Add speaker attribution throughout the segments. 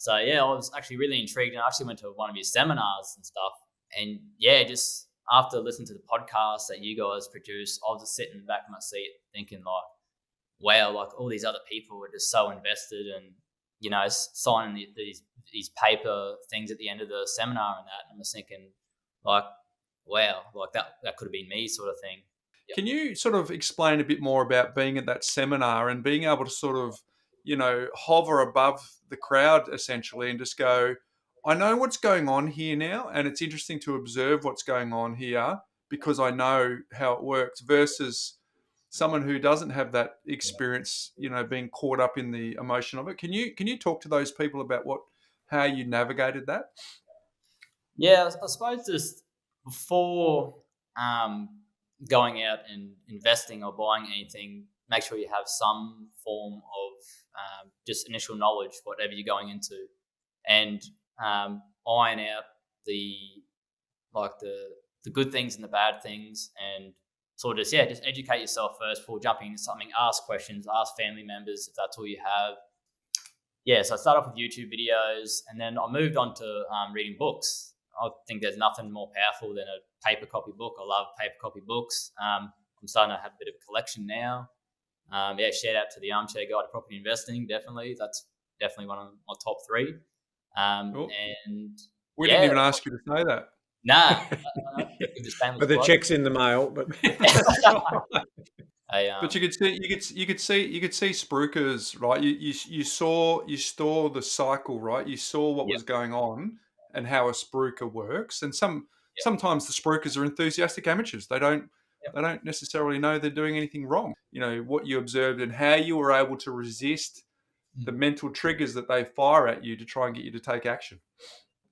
Speaker 1: So yeah, I was actually really intrigued, and I actually went to one of your seminars and stuff. And yeah, just after listening to the podcast that you guys produce, I was just sitting back in my seat thinking like, wow, like all these other people were just so invested and, you know, signing these paper things at the end of the seminar and that. And I was thinking like, wow, like that could have been me sort of thing.
Speaker 2: Yep. Can you sort of explain a bit more about being at that seminar and being able to sort of, you know, hover above the crowd essentially and just go, I know what's going on here now, and it's interesting to observe what's going on here because I know how it works versus someone who doesn't have that experience, you know, being caught up in the emotion of it. Can you talk to those people about how you navigated that?
Speaker 1: Yeah, I suppose just before going out and investing or buying anything, make sure you have some form of just initial knowledge, whatever you're going into, and iron out the good things and the bad things, and sort of just educate yourself first before jumping into something. Ask questions, ask family members if that's all you have. Yeah, so I started off with YouTube videos, and then I moved on to reading books. I think there's nothing more powerful than a paper copy book. I love paper copy books. I'm starting to have a bit of a collection now. Shout out to the Armchair Guide to Property Investing. Definitely, that's definitely one of my top three.
Speaker 2: Cool.
Speaker 1: And
Speaker 2: we didn't even ask you to say that.
Speaker 1: Nah,
Speaker 3: but the check's in the mail. But
Speaker 2: but you could see Spruikers, right? You saw the cycle, right? You saw what was going on and how a spruiker works. And sometimes the spruikers are enthusiastic amateurs. They don't necessarily know they're doing anything wrong. You know, what you observed and how you were able to resist the mental triggers that they fire at you to try and get you to take action.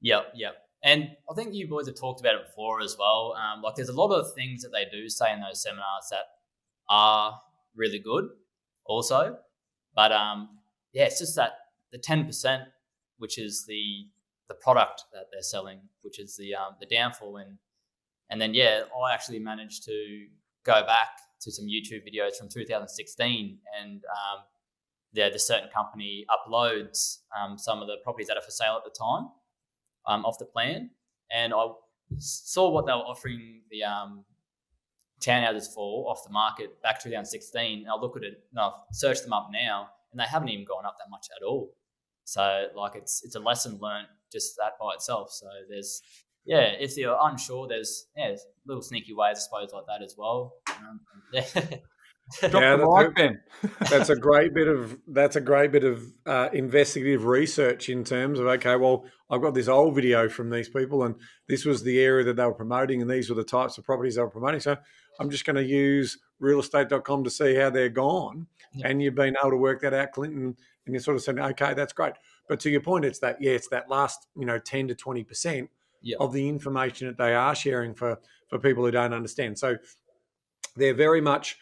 Speaker 1: Yep. And I think you boys have talked about it before as well. Like there's a lot of things that they do say in those seminars that are really good also. But it's just that the 10%, which is the product that they're selling, which is the downfall. And then, I actually managed to go back to some YouTube videos from 2016 and this certain company uploads some of the properties that are for sale at the time off the plan. And I saw what they were offering the townhouses for off the market back 2016. And I look at it and I've searched them up now and they haven't even gone up that much at all. So like it's a lesson learned just that by itself. So there's, if you're unsure, there's little sneaky ways, I suppose, like that as well.
Speaker 3: That's a great bit of investigative research in terms of, okay, well, I've got this old video from these people and this was the area that they were promoting and these were the types of properties they were promoting. So I'm just going to use realestate.com to see how they're gone. Yeah. And you've been able to work that out, Clinton, and you're sort of saying, okay, that's great. But to your point, it's that last 10 to 20% of the information that they are sharing for people who don't understand. So they're very much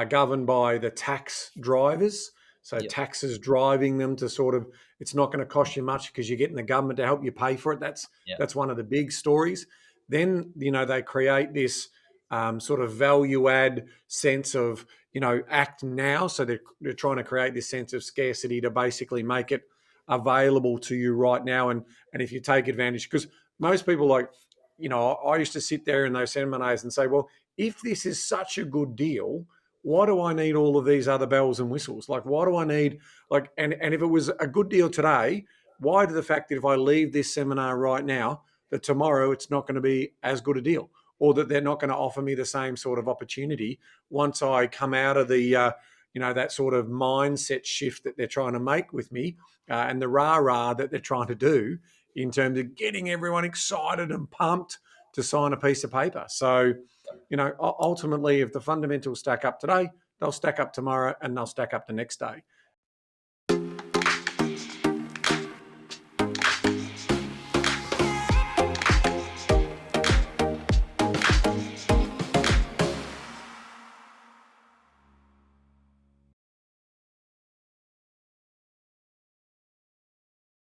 Speaker 3: governed by the tax drivers. So taxes driving them to sort of, it's not going to cost you much because you're getting the government to help you pay for it. That's one of the big stories. Then, they create this sort of value add sense of, act now. So they're trying to create this sense of scarcity to basically make it available to you right now. And if you take advantage, because most people I used to sit there in those seminars and say, well, if this is such a good deal, why do I need all of these other bells and whistles? Like, why do I need, and if it was a good deal today, why do the fact that if I leave this seminar right now, that tomorrow it's not going to be as good a deal, or that they're not going to offer me the same sort of opportunity once I come out of the, that sort of mindset shift that they're trying to make with me and the rah-rah that they're trying to do in terms of getting everyone excited and pumped to sign a piece of paper. So, ultimately, if the fundamentals stack up today, they'll stack up tomorrow and they'll stack up the next day.